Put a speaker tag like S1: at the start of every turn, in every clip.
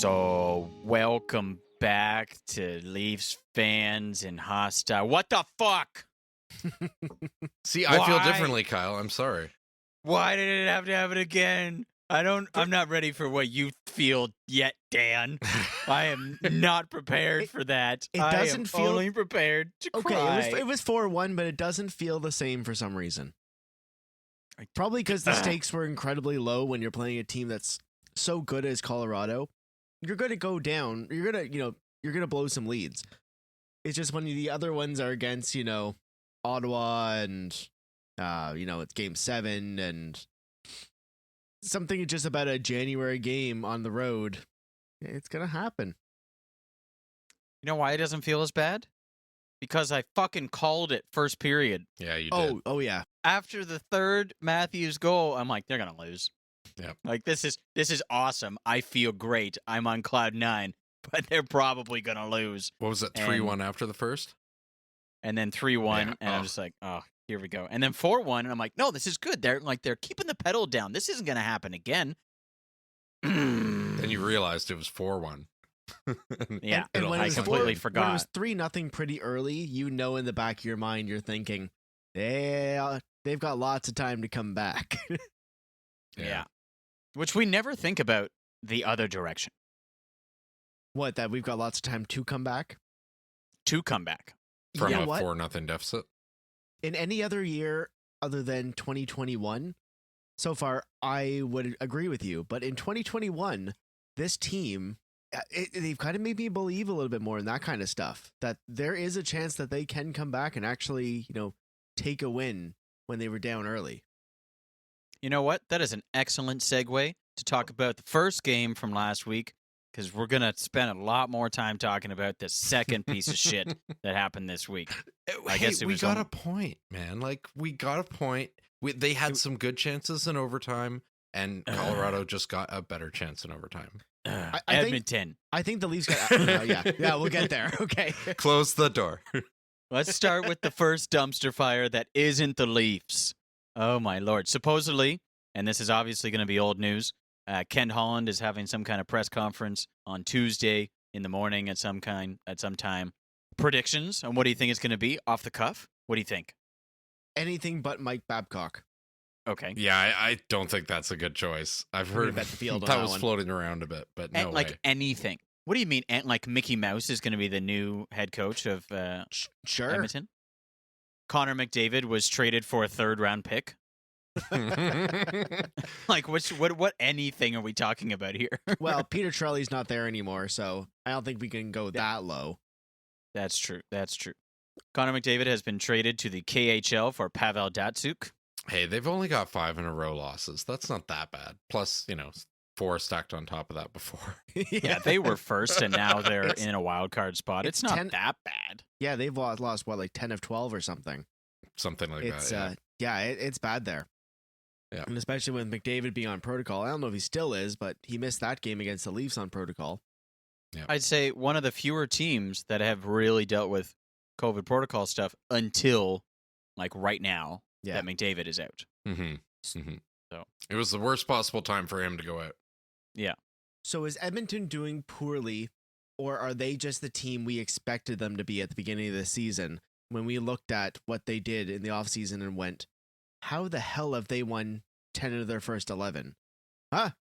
S1: So, welcome back to Leafs fans and hostile. What the fuck?
S2: See, I feel differently, Kyle. I'm sorry.
S1: Why did it have to happen again? I'm not ready for what you feel yet, Dan. I am not prepared for that.
S3: It doesn't feel
S1: only prepared to cry.
S3: Okay, it was 4-1, but it doesn't feel the same for some reason. Probably because the stakes were incredibly low when you're playing a team that's so good as Colorado. You're going to go down. You're going to blow some leads. It's just when the other ones are against, Ottawa and it's game 7 and something just about a January game on the road. It's going to happen.
S1: You know why it doesn't feel as bad? Because I fucking called it first period.
S2: Yeah, you did.
S3: Oh yeah.
S1: After the third Matthews goal, I'm like, they're going to lose.
S2: Yeah.
S1: Like, this is awesome. I feel great. I'm on cloud 9, but they're probably going to lose.
S2: What was it, 3-1 after the first?
S1: And then 3-1, and I'm just like, oh, here we go. And then 4-1, and I'm like, no, this is good. They're keeping the pedal down. This isn't going to happen again.
S2: Then you realized it was 4-1.
S1: Yeah,
S3: and when
S1: I completely forgot.
S3: When it was 3-0 pretty early, in the back of your mind, you're thinking, they've got lots of time to come back.
S1: Yeah. Which we never think about the other direction.
S3: What, that we've got lots of time to come back?
S1: To come back.
S2: From a 4-0 deficit?
S3: In any other year other than 2021, so far, I would agree with you. But in 2021, this team, they've kind of made me believe a little bit more in that kind of stuff. That there is a chance that they can come back and actually, take a win when they were down early.
S1: You know what? That is an excellent segue to talk about the first game from last week, because we're going to spend a lot more time talking about the second piece of shit that happened this week. I guess
S2: we got a point, man. We got a point. They had some good chances in overtime, and Colorado just got a better chance in overtime.
S1: Edmonton.
S3: I think the Leafs got... yeah, we'll get there. Okay.
S2: Close the door.
S1: Let's start with the first dumpster fire that isn't the Leafs. Oh, my Lord. Supposedly, and this is obviously going to be old news, Ken Holland is having some kind of press conference on Tuesday in the morning at some time. Predictions on what do you think it's going to be off the cuff? What do you think?
S3: Anything but Mike Babcock.
S1: Okay.
S2: Yeah, I don't think that's a good choice. I've heard
S3: bet the field on
S2: that
S3: that
S2: was
S3: one.
S2: floating around a bit, but no way.
S1: Anything. What do you mean? Like Mickey Mouse is going to be the new head coach of
S3: Sure.
S1: Edmonton? Connor McDavid was traded for a 3rd-round pick. Like, what anything are we talking about here?
S3: Well, Peter Chiarelli's not there anymore, so I don't think we can go that low.
S1: That's true. Connor McDavid has been traded to the KHL for Pavel Datsyuk.
S2: Hey, they've only got 5 in a row losses. That's not that bad. Plus, 4 stacked on top of that before.
S1: Yeah, they were first, and now they're in a wild card spot. It's not that bad.
S3: Yeah, they've lost what, like 10 of 12 or something.
S2: Something like that.
S3: It's bad there.
S2: Yeah.
S3: And especially with McDavid being on protocol. I don't know if he still is, but he missed that game against the Leafs on protocol.
S2: Yeah.
S1: I'd say one of the fewer teams that have really dealt with COVID protocol stuff until, like, right now that McDavid is out.
S2: Mm-hmm. Mm-hmm.
S1: So
S2: it was the worst possible time for him to go out.
S1: Yeah.
S3: So is Edmonton doing poorly, or are they just the team we expected them to be at the beginning of the season when we looked at what they did in the offseason and went, how the hell have they won 10 of their first 11?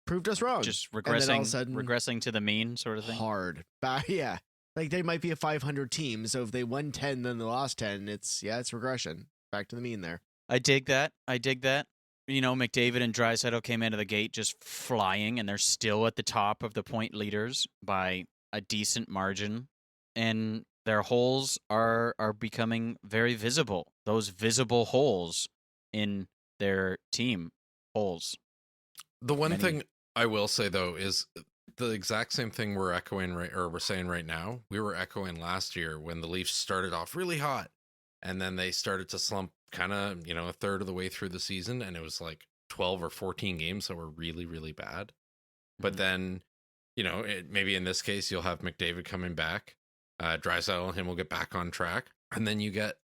S3: Proved us wrong.
S1: Just regressing to the mean sort of thing?
S3: Hard. Yeah. Like, they might be a 500 team, so if they won 10, then they lost 10, it's regression. Back to the mean there.
S1: I dig that. McDavid and Draisaitl came into the gate just flying, and they're still at the top of the point leaders by a decent margin. And their holes are becoming very visible. Those visible holes in their team holes.
S2: The one thing I will say, though, is the exact same thing we're saying right now. We were echoing last year when the Leafs started off really hot, and then they started to slump kind of, a third of the way through the season, and it was like 12 or 14 games that were really, really bad. But then, maybe in this case, you'll have McDavid coming back. Draisaitl and him will get back on track. And then you get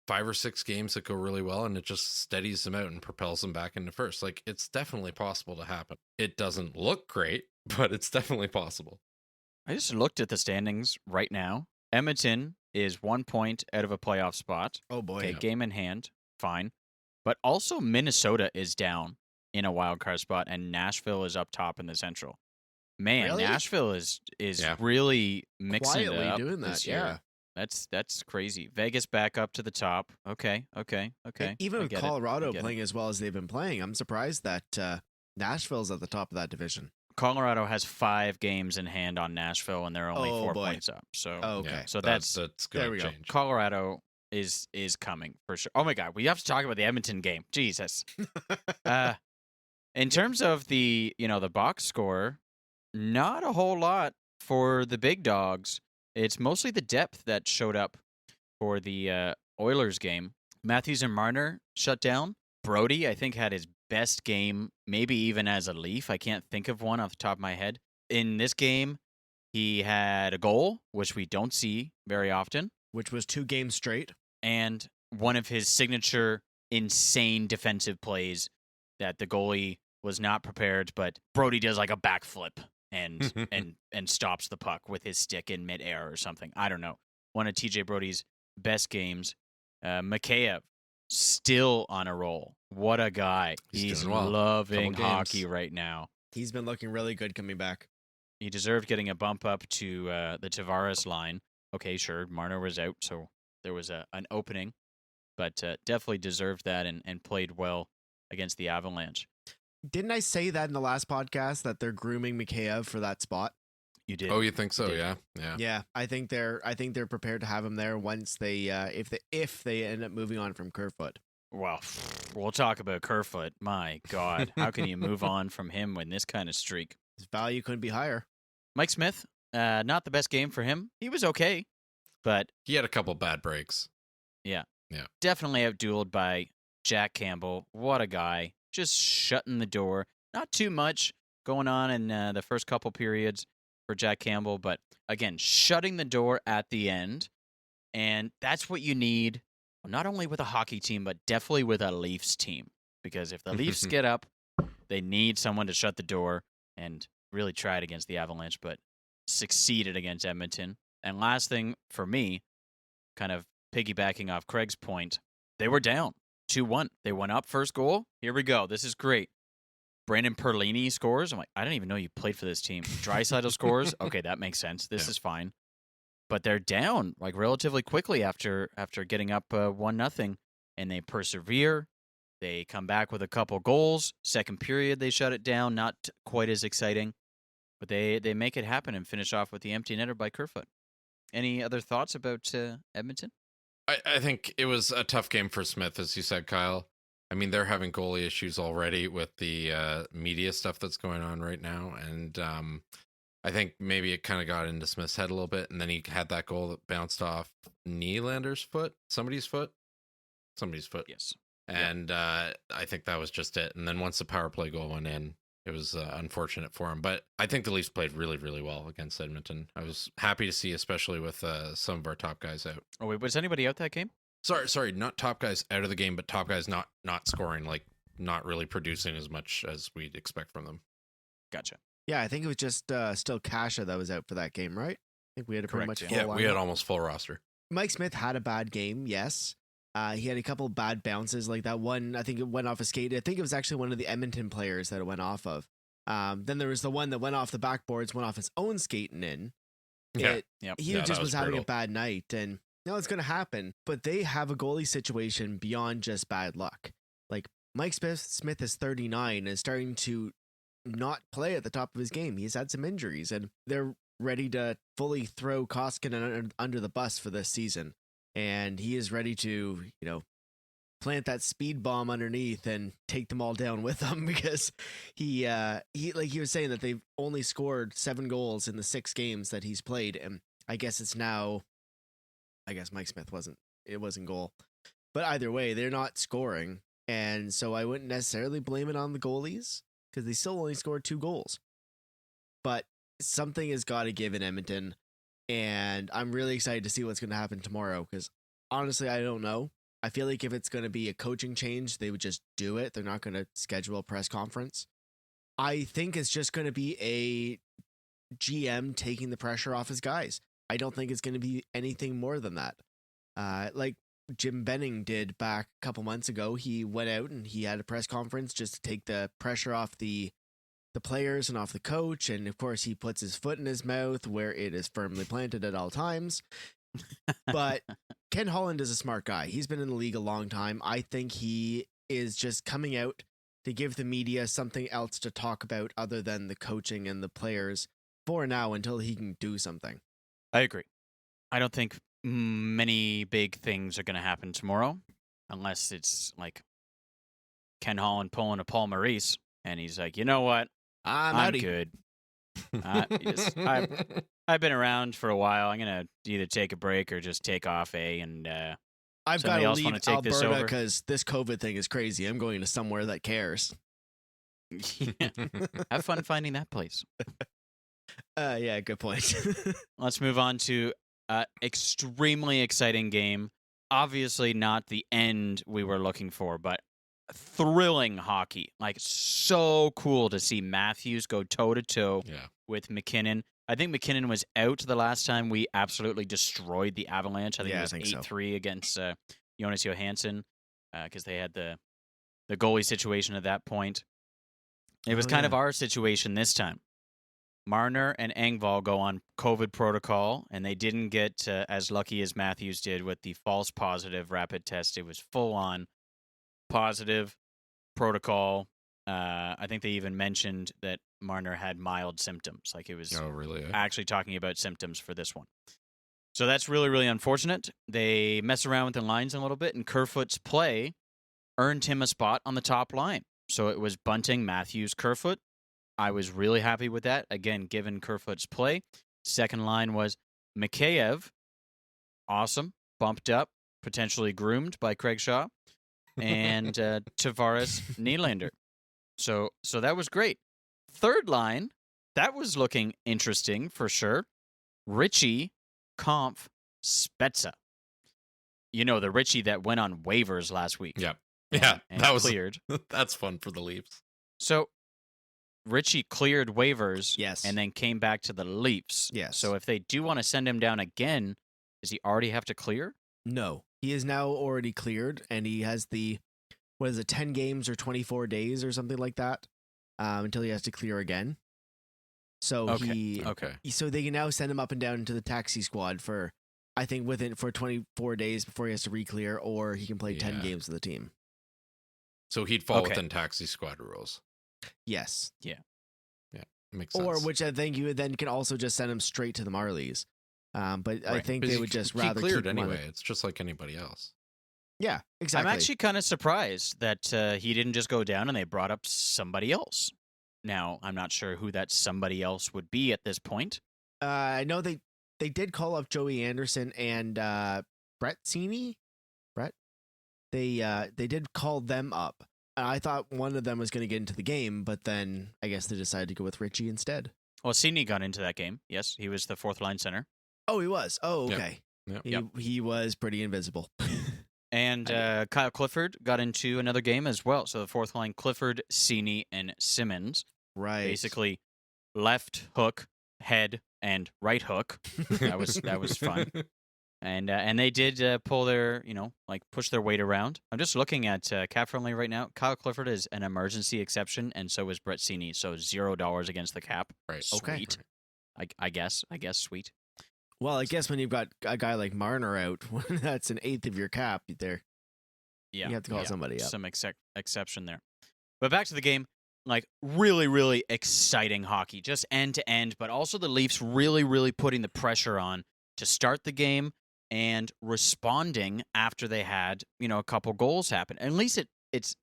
S2: 5 or 6 games that go really well, and it just steadies them out and propels them back into first. Like, it's definitely possible to happen. It doesn't look great, but it's definitely possible.
S1: I just looked at the standings right now. Edmonton is 1 point out of a playoff spot.
S3: Oh boy.
S1: Okay, game in hand, fine. But also Minnesota is down in a wild card spot, and Nashville is up top in the Central. Man,
S3: Really?
S1: Nashville is
S2: Yeah.
S1: really mixing
S3: Quietly
S1: it up
S3: doing that,
S1: this year.
S3: yeah.
S1: That's crazy. Vegas back up to the top. Okay.
S3: Even
S1: I
S3: with
S1: get it.
S3: Colorado
S1: I get it.
S3: playing as well as they've been playing, I'm surprised that Nashville's at the top of that division.
S1: Colorado has 5 games in hand on Nashville, and they're only
S3: Oh,
S1: 4
S3: boy.
S1: points up. So,
S3: Oh, okay.
S2: Yeah,
S1: so
S2: that's
S3: there
S2: going
S3: we
S2: to
S3: go.
S2: change.
S1: Colorado is coming for sure. Oh my God, we have to talk about the Edmonton game. Jesus. In terms of the the box score, not a whole lot for the big dogs. It's mostly the depth that showed up for the Oilers game. Matthews and Marner shut down. Brody, I think, had his best game, maybe even as a Leaf. I can't think of one off the top of my head. In this game, he had a goal, which we don't see very often,
S3: Which was 2 games straight.
S1: and one of his signature insane defensive plays that the goalie was not prepared, but Brody does like a backflip and and stops the puck with his stick in midair or something. I don't know. One of TJ Brody's best games. Mikheyev still on a roll. What a guy. He's
S2: doing well.
S1: loving
S2: Couple games.
S1: hockey right now.
S3: He's been looking really good coming back.
S1: He deserved getting a bump up to the Tavares line. Okay, sure, Marner was out, so there was an opening, but definitely deserved that and played well against the Avalanche.
S3: Didn't I say that in the last podcast that they're grooming Mikheyev for that spot?
S1: You did.
S2: Oh, you think so?
S1: did.
S2: Yeah.
S3: Yeah, I think they're prepared to have him there once they if they end up moving on from Curfoot.
S1: Well, we'll talk about Curfoot. My God, how can you move on from him when this kind of streak?
S3: His value couldn't be higher.
S1: Mike Smith, not the best game for him. He was okay, but
S2: He had a couple bad breaks.
S1: definitely outdueled by Jack Campbell. What a guy. Just shutting the door. Not too much going on in the first couple periods for Jack Campbell, but again, shutting the door at the end. And that's what you need, not only with a hockey team, but definitely with a Leafs team. Because if the Leafs get up, they need someone to shut the door, and really tried against the Avalanche, but succeeded against Edmonton. And last thing for me, kind of piggybacking off Craig's point, they were down 2-1. They went up first goal. Here we go. This is great. Brandon Perlini scores. I'm like, I didn't even know you played for this team. Draisaitl scores. Okay, that makes sense. This is fine. But they're down like relatively quickly after getting up 1-0, and they persevere. They come back with a couple goals. Second period, they shut it down. Not quite as exciting, but they make it happen and finish off with the empty netter by Curfoot. Any other thoughts about Edmonton?
S2: I think it was a tough game for Smith, as you said, Kyle. I mean, they're having goalie issues already with the media stuff that's going on right now. And I think maybe it kind of got into Smith's head a little bit. And then he had that goal that bounced off Nylander's foot, somebody's foot.
S1: Yes.
S2: And I think that was just it. And then once the power play goal went in, it was unfortunate for him. But I think the Leafs played really, really well against Edmonton. I was happy to see, especially with some of our top guys out.
S1: Oh, wait, was anybody out that game?
S2: Sorry, not top guys out of the game, but top guys not scoring, like not really producing as much as we'd expect from them.
S1: Gotcha.
S3: Yeah, I think it was just still Kasha that was out for that game, right? I think we had a pretty
S1: Correct,
S3: much
S1: yeah.
S3: full
S2: We had
S3: lineup.
S2: almost full roster.
S3: Mike Smith had a bad game, yes. He had a couple bad bounces, like that one. I think it went off a skate. I think it was actually one of the Edmonton players that it went off of. Then there was the one that went off the backboards, went off his own skating in.
S2: Yeah.
S3: He
S2: Yeah,
S3: just
S2: that
S3: was
S2: was
S3: having a
S2: brutal.
S3: bad night, and it's going to happen. But they have a goalie situation beyond just bad luck. Like Mike Smith is 39 and is starting to not play at the top of his game. He's had some injuries, and they're ready to fully throw Koskinen under the bus for this season. And he is ready to, plant that speed bomb underneath and take them all down with him, because he like he was saying that they've only scored 7 goals in the 6 games that he's played, and I guess Mike Smith wasn't goal, but either way they're not scoring, and so I wouldn't necessarily blame it on the goalies because they still only scored 2 goals, but something has got to give in Edmonton, and I'm really excited to see what's going to happen tomorrow, because honestly I don't know. I feel like if it's going to be a coaching change, they would just do it. They're not going to schedule a press conference. I think it's just going to be a GM taking the pressure off his guys. I don't think it's going to be anything more than that. Like Jim Benning did back a couple months ago. He went out and he had a press conference just to take the pressure off the players and off the coach. And of course, he puts his foot in his mouth where it is firmly planted at all times. But Ken Holland is a smart guy. He's been in the league a long time. I think he is just coming out to give the media something else to talk about other than the coaching and the players for now until he can do something.
S1: I agree. I don't think many big things are going to happen tomorrow unless it's like Ken Holland pulling a Paul Maurice and he's like, you know what? I'm good. I've been around for a while. I'm going to either take a break or just take off and
S3: I've got to leave Alberta because this COVID thing is crazy. I'm going to somewhere that cares.
S1: Yeah. Have fun finding that place.
S3: Yeah, good point.
S1: Let's move on to extremely exciting game. Obviously not the end we were looking for, but thrilling hockey. Like, so cool to see Matthews go toe-to-toe with McKinnon. I think McKinnon was out the last time we absolutely destroyed the Avalanche. I think it was 8-3 against Jonas Johansson because they had the goalie situation at that point. It was kind of our situation this time. Marner and Engvall go on COVID protocol, and they didn't get as lucky as Matthews did with the false positive rapid test. It was full-on positive protocol. I think they even mentioned that Marner had mild symptoms. Like, it was actually talking about symptoms for this one. So that's really, really unfortunate. They mess around with the lines a little bit, and Curfoot's play earned him a spot on the top line. So it was Bunting, Matthews, Curfoot. I was really happy with that. Again, given Curfoot's play. Second line was Mikheyev. Awesome. Bumped up, potentially groomed by Craig Shaw. And Tavares Nylander. So that was great. Third line, that was looking interesting for sure. Richie, Kampf, Spezza. You know, the Richie that went on waivers last week.
S2: Yep. Yeah,
S1: and
S2: that was
S1: cleared.
S2: That's fun for the Leafs.
S1: So Richie cleared waivers,
S3: yes,
S1: and then came back to the Leafs.
S3: Yes.
S1: So if they do want to send him down again, does he already have to clear?
S3: No, he is now already cleared, and he has 10 games or 24 days or something like that until he has to clear again. So so they can now send him up and down into the taxi squad for, I think, for 24 days before he has to re-clear, or he can play 10 games with the team.
S2: So he'd fall within taxi squad rules.
S3: Yes.
S1: Yeah.
S2: Yeah. Makes sense.
S3: Or which I think you then can also just send him straight to the Marlies. But I think they would just rather
S2: cleared
S3: keep
S2: anyway. It's just like anybody else.
S3: Yeah, exactly.
S1: I'm actually kind of surprised that he didn't just go down and they brought up somebody else. Now, I'm not sure who that somebody else would be at this point.
S3: I know they did call up Joey Anderson and Brett Sini. They did call them up. I thought one of them was going to get into the game, but then I guess they decided to go with Richie instead.
S1: Well, Sini got into that game. Yes, he was the fourth line center.
S3: Oh, he was. Oh, okay.
S2: Yep.
S3: He was pretty invisible.
S1: And Kyle Clifford got into another game as well. So the fourth line, Clifford, Sini, and Simmons.
S3: Right.
S1: Basically, left hook, head, and right hook. That was fun. And they did pull their, push their weight around. I'm just looking at cap friendly right now. Kyle Clifford is an emergency exception, and so is Brett Sini. So $0 against the cap.
S2: Right.
S1: Sweet. Okay. I guess sweet.
S3: Well, I guess when you've got a guy like Marner out, that's an eighth of your cap there.
S1: Yeah,
S3: you have to call somebody up.
S1: Some exception there. But back to the game. Like, really, really exciting hockey. Just end to end, but also the Leafs really, really putting the pressure on to start the game and responding after they had, a couple goals happen. At least it's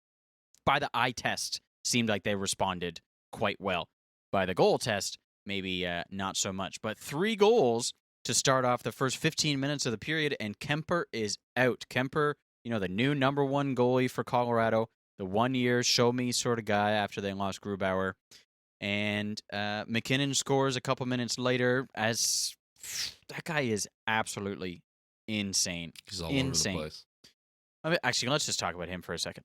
S1: by the eye test seemed like they responded quite well. By the goal test, maybe not so much. But 3 goals to start off the first 15 minutes of the period, and Kemper is out. Kemper, the new number 1 goalie for Colorado, the 1-year show-me sort of guy after they lost Grubauer. And McKinnon scores a couple minutes later as that guy is absolutely insane.
S2: He's all over the place.
S1: Actually, let's just talk about him for a second.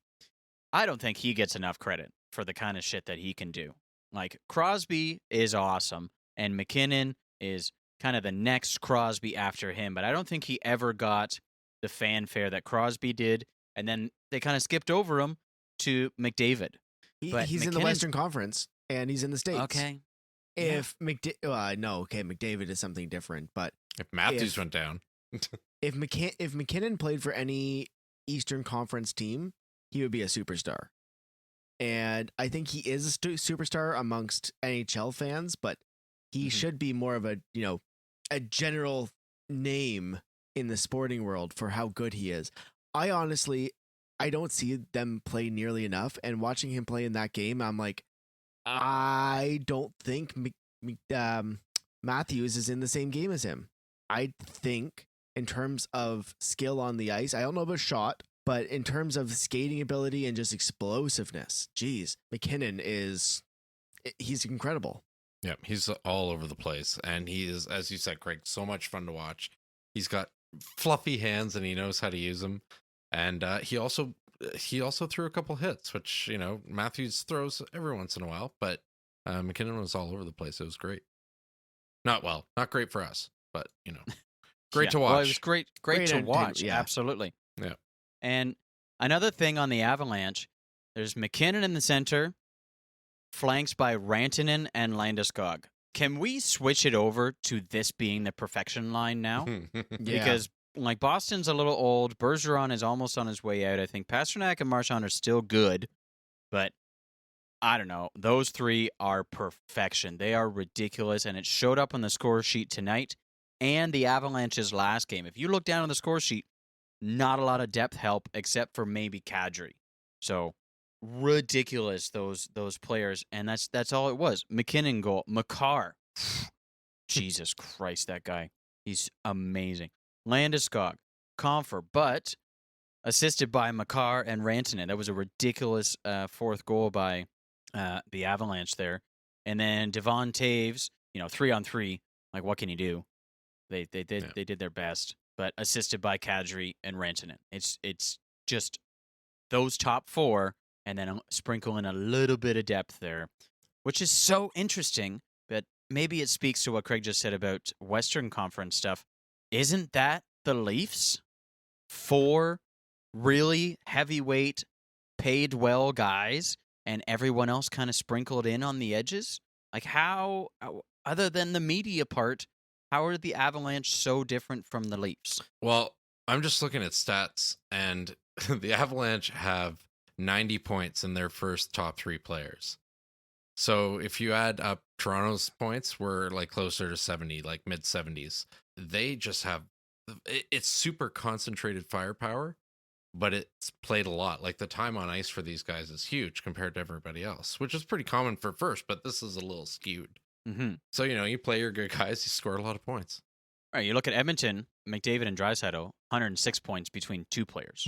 S1: I don't think he gets enough credit for the kind of shit that he can do. Like, Crosby is awesome, And McKinnon is kind of the next Crosby after him, but I don't think he ever got the fanfare that Crosby did. And then they kind of skipped over him to McDavid. But
S3: He's in the Western Conference, and he's in the States.
S1: Okay.
S3: If McDavid is something different, but
S2: if Matthews went down,
S3: if McKinnon played for any Eastern Conference team, he would be a superstar. And I think he is a superstar amongst NHL fans, but he should be more of a general name in the sporting world for how good he is. I don't see them play nearly enough, and watching him play in that game, I'm like, I don't think Matthews is in the same game as him. I think in terms of skill on the ice, I don't know about shot, but in terms of skating ability and just explosiveness, geez, McKinnon he's incredible.
S2: Yeah, he's all over the place. And he is, as you said, Craig, so much fun to watch. He's got fluffy hands and he knows how to use them. And he also threw a couple hits, which, Matthews throws every once in a while, but McKinnon was all over the place. It was great. Not great for us, but, great to watch.
S1: Well, it was great to watch.
S3: Yeah.
S1: Absolutely.
S2: Yeah.
S1: And another thing on the Avalanche, there's McKinnon in the center, flanked by Rantanen and Landeskog. Can we switch it over to this being the perfection line now? Because Boston's a little old. Bergeron is almost on his way out. I think Pasternak and Marchand are still good, but I don't know. Those three are perfection. They are ridiculous, and it showed up on the score sheet tonight and the Avalanche's last game. If you look down on the score sheet, not a lot of depth help except for maybe Kadri. So ridiculous those players, and that's all it was. McKinnon goal, Makar. Jesus Christ, that guy. He's amazing. Landeskog, Comfer, but assisted by Makar and Rantanen. That was a ridiculous fourth goal by the Avalanche there. And then Devon Taves, 3-on-3. Like, what can you do? They did their best, but assisted by Kadri and Rantanen. It's just those top four, and then sprinkle in a little bit of depth there, which is so interesting. But maybe it speaks to what Craig just said about Western Conference stuff. Isn't that the Leafs? 4 really heavyweight, paid well guys, and everyone else kind of sprinkled in on the edges? Like, how, other than the media part, how are the Avalanche so different from the Leafs?
S2: Well, I'm just looking at stats, and the Avalanche have 90 points in their first top 3 players. So if you add up Toronto's points, we're like closer to 70, like mid 70s. They just have, it's super concentrated firepower, but it's played a lot. Like the time on ice for these guys is huge compared to everybody else, which is pretty common for first, but this is a little skewed.
S1: Mm-hmm.
S2: So, you play your good guys, you score a lot of points.
S1: All right, you look at Edmonton, McDavid and Draisaitl, 106 points between 2 players,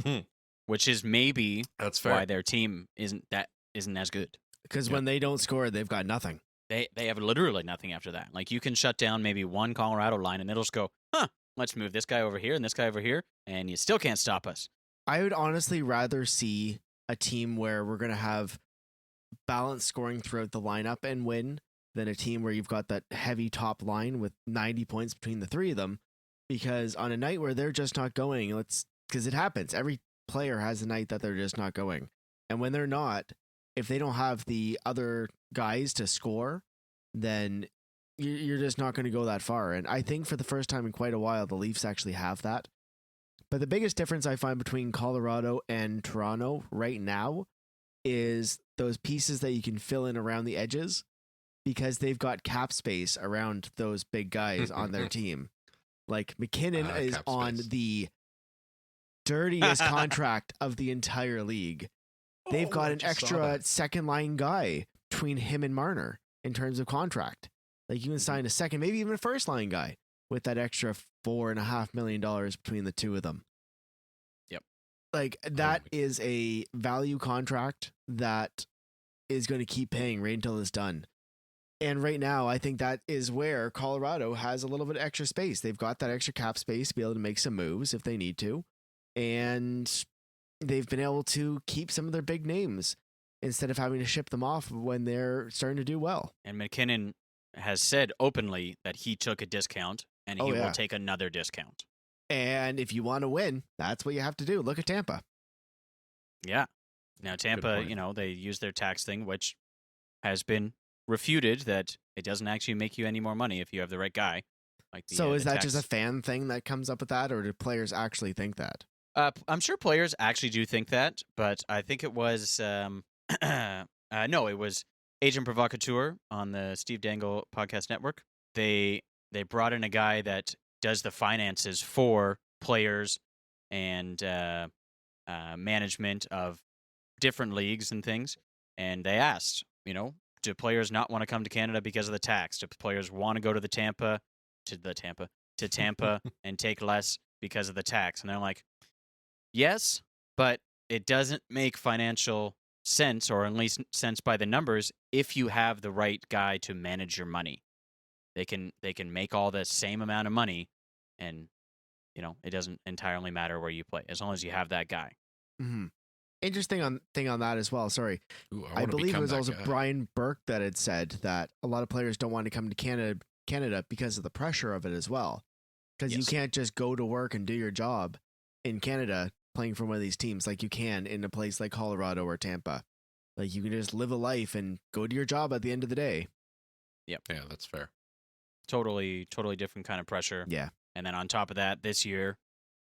S1: which is maybe
S2: that's fair.
S1: Why their team isn't as good.
S3: Because when they don't score, they've got nothing.
S1: They have literally nothing after that. Like, you can shut down maybe one Colorado line, and it'll just go, let's move this guy over here and this guy over here, and you still can't stop us.
S3: I would honestly rather see a team where we're going to have balanced scoring throughout the lineup and win than a team where you've got that heavy top line with 90 points between the 3 of them. Because on a night where they're just not going, because it happens. Every player has a night that they're just not going. And when they're not, if they don't have the other guys to score, then you're just not going to go that far. And I think for the first time in quite a while, the Leafs actually have that. But the biggest difference I find between Colorado and Toronto right now is those pieces that you can fill in around the edges, because they've got cap space around those big guys on their team. Like McKinnon is on the dirtiest contract of the entire league. They've got an extra second line guy between him and Marner in terms of contract. Like, you can sign a second, maybe even a first line guy with that extra $4.5 million between the 2 of them.
S1: Yep.
S3: Like, that is a value contract that is going to keep paying right until it's done. And right now, I think that is where Colorado has a little bit of extra space. They've got that extra cap space to be able to make some moves if they need to. And they've been able to keep some of their big names instead of having to ship them off when they're starting to do well.
S1: And McKinnon has said openly that he took a discount and he will take another discount.
S3: And if you want to win, that's what you have to do. Look at Tampa.
S1: Yeah. Now, Tampa, they use their tax thing, which has been refuted that it doesn't actually make you any more money if you have the right guy.
S3: So is that just a fan thing that comes up with that, or do players actually think that?
S1: I'm sure players actually do think that, but I think it was no, it was Agent Provocateur on the Steve Dangle Podcast Network. They brought in a guy that does the finances for players and management of different leagues and things, and they asked, do players not want to come to Canada because of the tax? Do players want to go to Tampa and take less because of the tax? And they're like, yes, but it doesn't make financial sense, or at least sense by the numbers, if you have the right guy to manage your money. They can make all the same amount of money, and it doesn't entirely matter where you play as long as you have that guy.
S3: Mm-hmm. Interesting thing on that as well. Sorry, I believe it was also Brian Burke that had said that a lot of players don't want to come to Canada because of the pressure of it as well. Because you can't just go to work and do your job in Canada playing for one of these teams like you can in a place like Colorado or Tampa. Like, you can just live a life and go to your job at the end of the day.
S1: Yep.
S2: Yeah, that's fair.
S1: Totally different kind of pressure.
S3: Yeah.
S1: And then on top of that, this year,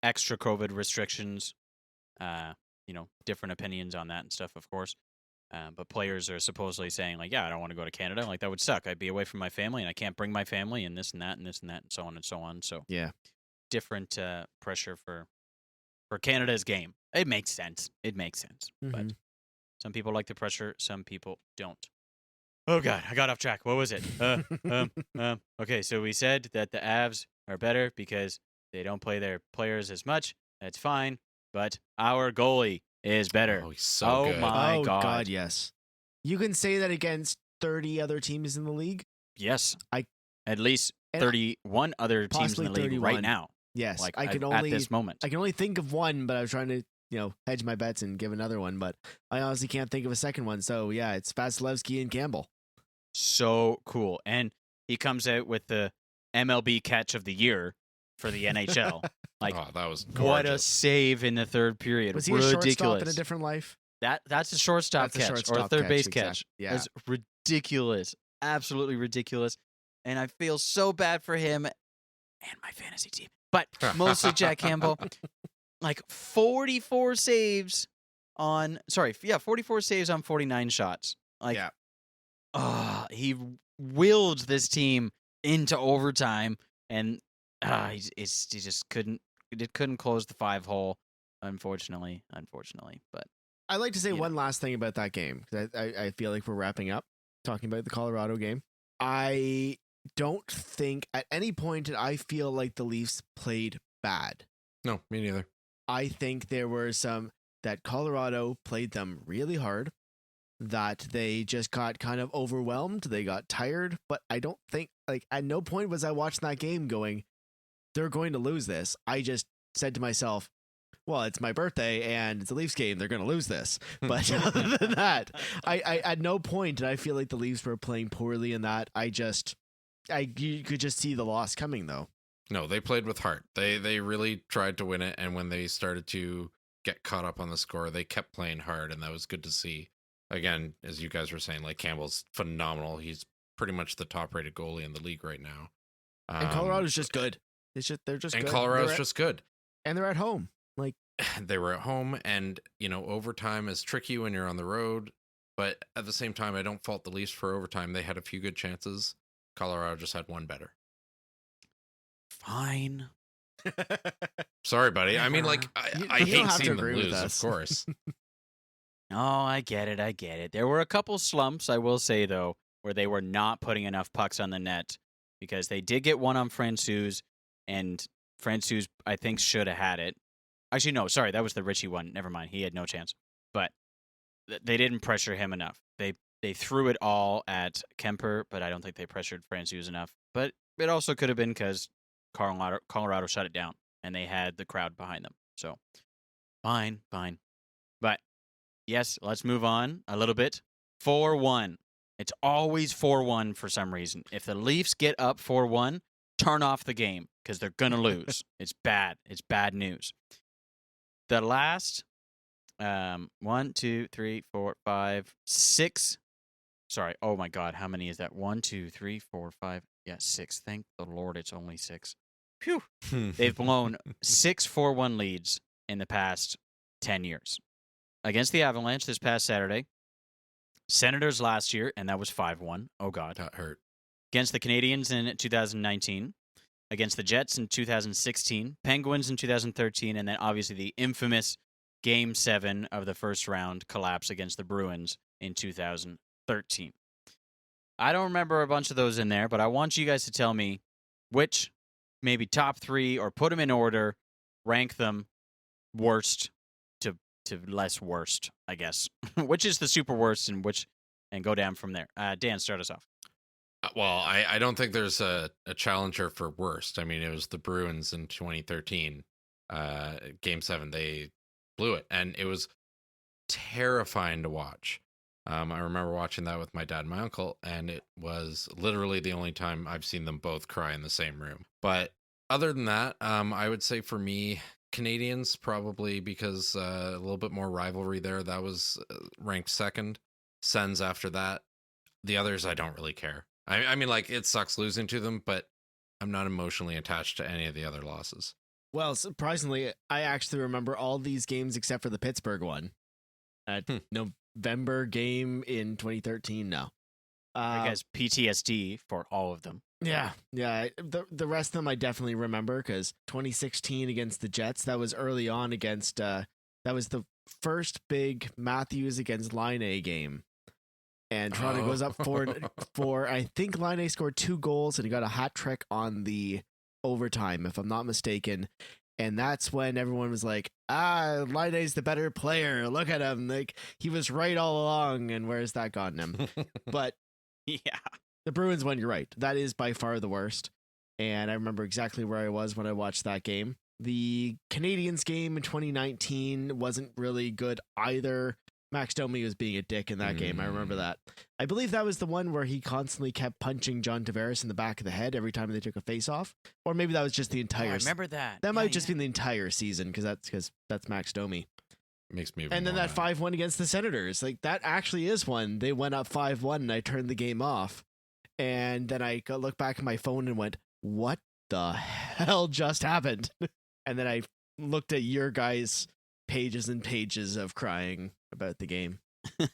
S1: extra COVID restrictions, different opinions on that and stuff, of course. But players are supposedly saying, like, yeah, I don't want to go to Canada. Like, that would suck. I'd be away from my family, and I can't bring my family, and this and that, and this and that, and so on and so on. So,
S3: yeah, different
S1: pressure for Canada's game. It makes sense.
S3: Mm-hmm.
S1: But some people like the pressure. Some people don't. Oh, God, I got off track. What was it? Okay, so we said that the Avs are better because they don't play their players as much. That's fine. But our goalie is better.
S2: Oh, he's so good.
S1: My God.
S3: Oh, God, yes. You can say that against 30 other teams in the league?
S1: Yes. At least 31 other teams in the league 31. Right now.
S3: Yes.
S1: Like, at this moment.
S3: I can only think of one, but I was trying to, hedge my bets and give another one. But I honestly can't think of a second one. So, yeah, it's Vasilevsky and Campbell.
S1: So cool. And he comes out with the MLB catch of the year for the NHL. Like,
S2: oh, that was gorgeous.
S1: What a save in the third period.
S3: Was he
S1: ridiculous.
S3: A shortstop in a different life?
S1: That's a shortstop catch or a third base catch.
S3: Yeah.
S1: That's ridiculous. Absolutely ridiculous. And I feel so bad for him and my fantasy team. But mostly Jack Campbell. Like 44 saves on 49 shots. Like, he willed this team into overtime, and he just couldn't close the 5-hole, unfortunately. But
S3: I'd like to say one last thing about that game, because I feel like we're wrapping up talking about the Colorado game. I don't think at any point did I feel like the Leafs played bad.
S2: No, me neither.
S3: I think there were some that Colorado played them really hard, that they just got kind of overwhelmed. They got tired, but I don't think, like, at no point was I watching that game going, they're going to lose this. I just said to myself, well, it's my birthday and it's a Leafs game. They're going to lose this. But other than that, I at no point did I feel like the Leafs were playing poorly in that. You could just see the loss coming, though.
S2: No, they played with heart. They really tried to win it, and when they started to get caught up on the score, they kept playing hard, and that was good to see. Again, as you guys were saying, like, Campbell's phenomenal. He's pretty much the top-rated goalie in the league right now.
S3: And Colorado's just good. They're just
S2: and
S3: good.
S2: Colorado's just good.
S3: And they're at home. Like,
S2: they were at home, and overtime is tricky when you're on the road. But at the same time, I don't fault the Leafs for overtime. They had a few good chances. Colorado just had one better.
S1: Fine.
S2: Sorry, buddy. I mean, like, I hate seeing them lose, of course.
S1: Oh, I get it. There were a couple slumps, I will say, though, where they were not putting enough pucks on the net, because they did get one on Francouz, and Francouz, I think, should have had it. Actually, no, sorry, that was the Richie one. Never mind. He had no chance. But they didn't pressure him enough. They threw it all at Kemper, but I don't think they pressured Francouz enough. But it also could have been because Colorado shut it down, and they had the crowd behind them. So, fine. But, yes, let's move on a little bit. 4-1 It's always 4-1 for some reason. If the Leafs get up 4-1, turn off the game because they're going to lose. It's bad. It's bad news. The last 1, 2, 3, 4, 5, 6. Sorry. Oh, my God. How many is that? 1, 2, 3, 4, 5. Yeah, 6. Thank the Lord it's only 6. Phew. They've blown 6 4-1 leads in the past 10 years. Against the Avalanche this past Saturday. Senators last year, and that was 5-1. Oh, God.
S2: That hurt.
S1: Against the Canadiens in 2019. Against the Jets in 2016. Penguins in 2013. And then, obviously, the infamous Game 7 of the first round collapse against the Bruins in 2013. I don't remember a bunch of those in there, but I want you guys to tell me which maybe top 3 or put them in order, rank them worst to less worst, I guess. Which is the super worst and go down from there. Dan, start us off.
S2: Well, I don't think there's a challenger for worst. I mean, it was the Bruins in 2013. Game 7, they blew it, and it was terrifying to watch. I remember watching that with my dad and my uncle, and it was literally the only time I've seen them both cry in the same room. But other than that, I would say for me, Canadians, probably because a little bit more rivalry there. That was ranked second. Sens after that. The others, I don't really care. I mean, like, it sucks losing to them, but I'm not emotionally attached to any of the other losses.
S3: Well, surprisingly, I actually remember all these games except for the Pittsburgh one. November game in 2013 now.
S1: I guess PTSD for all of them.
S3: Yeah. The rest of them I definitely remember because 2016 against the Jets, that was early on against, that was the first big Matthews against Laine game. And Toronto goes up 4-4. I think Laine scored 2 goals and he got a hat trick on the overtime, if I'm not mistaken. And that's when everyone was like, Laine's the better player. Look at him. Like, he was right all along. And where's that gotten him? But
S1: yeah,
S3: the Bruins one, you're right. That is by far the worst. And I remember exactly where I was when I watched that game. The Canadiens game in 2019 wasn't really good either. Max Domi was being a dick in that game. I remember that. I believe that was the one where he constantly kept punching John Tavares in the back of the head every time they took a face-off. Or maybe that was just the entire...
S1: I remember that.
S3: That might have just been the entire season, because that's Max Domi.
S2: Makes me even
S3: And then
S2: more
S3: that
S2: mad.
S3: 5-1 against the Senators. Like, that actually is one. They went up 5-1, and I turned the game off. And then I looked back at my phone and went, what the hell just happened? And then I looked at your guys' pages and pages of crying about the game.
S1: I'm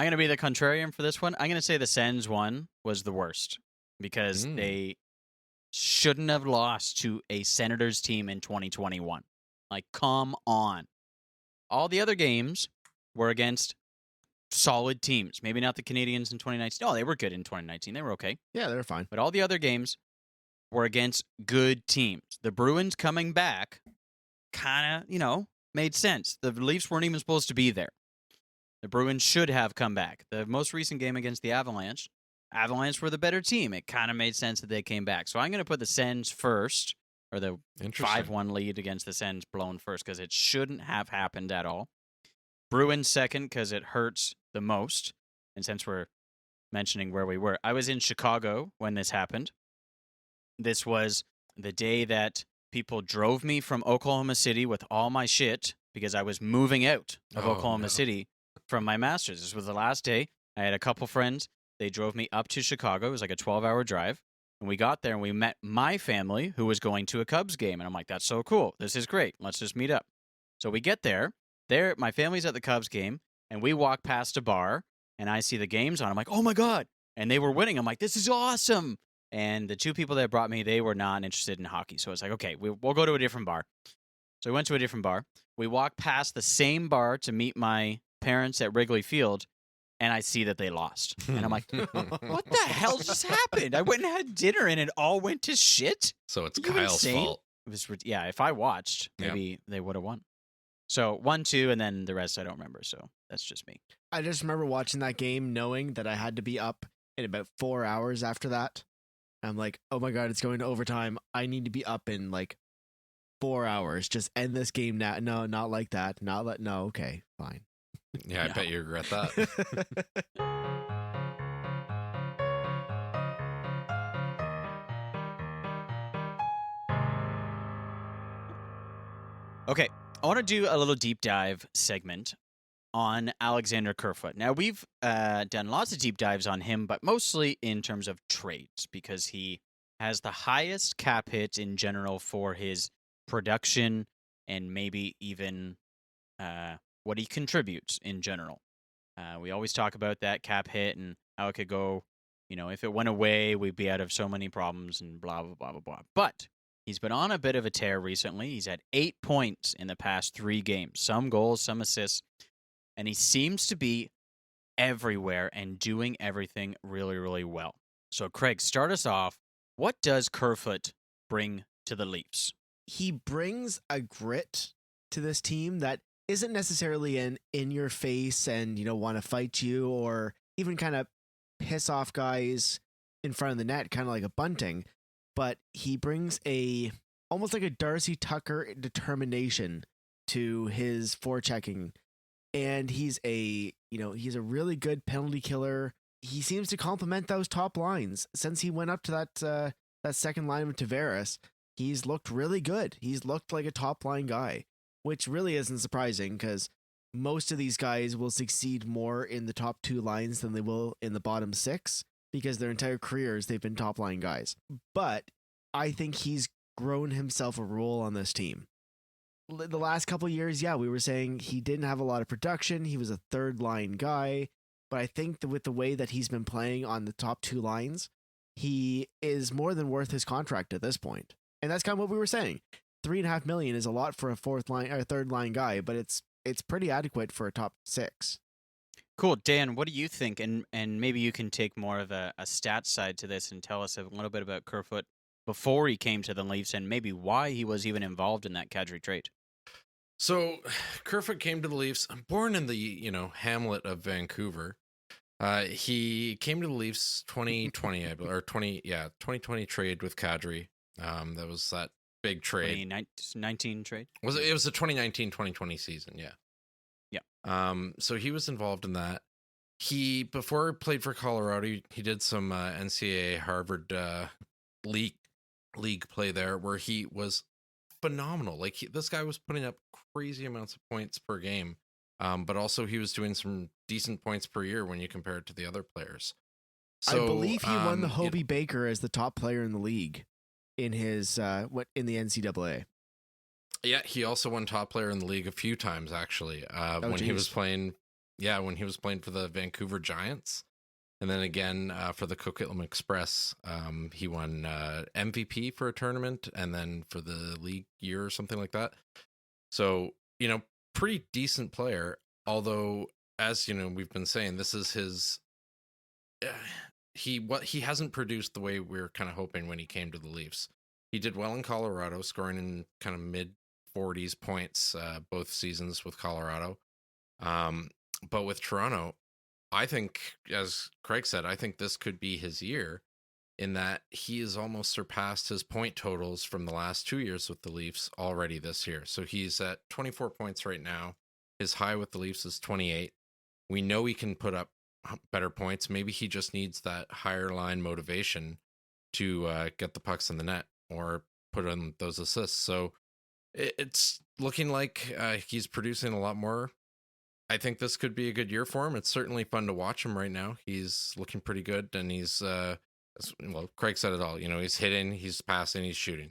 S1: going to be the contrarian for this one. I'm going to say the Sens one was the worst because they shouldn't have lost to a Senators team in 2021. Like, come on. All the other games were against solid teams. Maybe not the Canadiens in 2019. Oh, they were good in 2019. They were okay.
S3: Yeah, they were fine.
S1: But all the other games were against good teams. The Bruins coming back kind of, made sense. The Leafs weren't even supposed to be there. The Bruins should have come back. The most recent game against the Avalanche were the better team. It kind of made sense that they came back. So I'm going to put the Sens first, or the 5-1 lead against the Sens blown first, because it shouldn't have happened at all. Bruins second, because it hurts the most. And since we're mentioning where we were, I was in Chicago when this happened. This was the day that people drove me from Oklahoma City with all my shit because I was moving out of Oklahoma City from my master's. This was the last day. I had a couple friends. They drove me up to Chicago. It was like a 12-hour drive. And we got there and we met my family who was going to a Cubs game. And I'm like, that's so cool. This is great. Let's just meet up. So we get there. My family's at the Cubs game. And we walk past a bar and I see the games on. I'm like, oh my God. And they were winning. I'm like, this is awesome. And the 2 people that brought me, they were not interested in hockey. So I was like, okay, we'll go to a different bar. So we went to a different bar. We walked past the same bar to meet my parents at Wrigley Field, and I see that they lost. And I'm like, what the hell just happened? I went and had dinner, and it all went to shit?
S2: So it's Kyle's fault.
S1: It was, yeah, if I watched, maybe they would have won. So 1-2, and then the rest I don't remember. So that's just me.
S3: I just remember watching that game knowing that I had to be up in about 4 hours after that. I'm like, oh my God, it's going to overtime. I need to be up in like 4 hours. Just end this game now. No, not like that. No, okay, fine.
S2: Yeah, I bet you regret that.
S1: Okay, I want to do a little deep dive segment on Alexander Kerfoot. Now, we've done lots of deep dives on him, but mostly in terms of trades, because he has the highest cap hit in general for his production and maybe even what he contributes in general. We always talk about that cap hit and how it could go. If it went away, we'd be out of so many problems and blah, blah, blah, blah, blah. But he's been on a bit of a tear recently. He's had 8 points in the past 3 games, some goals, some assists. And he seems to be everywhere and doing everything really, really well. So, Craig, start us off. What does Curfoot bring to the Leafs?
S3: He brings a grit to this team that isn't necessarily an in-your-face and, want to fight you or even kind of piss off guys in front of the net, kind of like a Bunting. But he brings almost like a Darcy Tucker determination to his forechecking. And he's a really good penalty killer. He seems to complement those top lines. Since he went up to that second line with Tavares, he's looked really good. He's looked like a top line guy, which really isn't surprising because most of these guys will succeed more in the top 2 lines than they will in the bottom 6 because their entire careers they've been top line guys. But I think he's grown himself a role on this team. The last couple of years, we were saying he didn't have a lot of production. He was a third line guy. But I think that with the way that he's been playing on the top 2 lines, he is more than worth his contract at this point. And that's kind of what we were saying. $3.5 million is a lot for a fourth line or third line guy, but it's pretty adequate for a top 6.
S1: Cool. Dan, what do you think? And maybe you can take more of a stats side to this and tell us a little bit about Curfoot before he came to the Leafs and maybe why he was even involved in that Kadri trade.
S2: So, Curfoot came to the Leafs, born in the, hamlet of Vancouver. He came to the Leafs 2020, 2020 trade with Kadri. That was that big trade.
S1: 2019 trade?
S2: It was the 2019-2020 season, yeah.
S1: Yeah.
S2: So he was involved in that. Before he played for Colorado, he did some NCAA Harvard league play there where he was phenomenal. Like this guy was putting up crazy amounts of points per game, but also he was doing some decent points per year when you compare it to the other players. So,
S3: I believe he won the Hobie Baker as the top player in the league in his in the NCAA.
S2: Yeah, he also won top player in the league a few times actually. He was playing for the Vancouver Giants. And then again, for the Coquitlam Express, he won MVP for a tournament and then for the league year or something like that. So, pretty decent player. Although, as we've been saying, this is his. He hasn't produced the way we were kind of hoping when he came to the Leafs. He did well in Colorado, scoring in kind of mid 40s points both seasons with Colorado. But with Toronto, I think, as Craig said, I think this could be his year in that he has almost surpassed his point totals from the last 2 years with the Leafs already this year. So he's at 24 points right now. His high with the Leafs is 28. We know he can put up better points. Maybe he just needs that higher line motivation to get the pucks in the net or put in those assists. So it's looking like he's producing a lot more. I think this could be a good year for him. It's certainly fun to watch him right now. He's looking pretty good, and he's, Craig said it all. He's hitting, he's passing, he's shooting.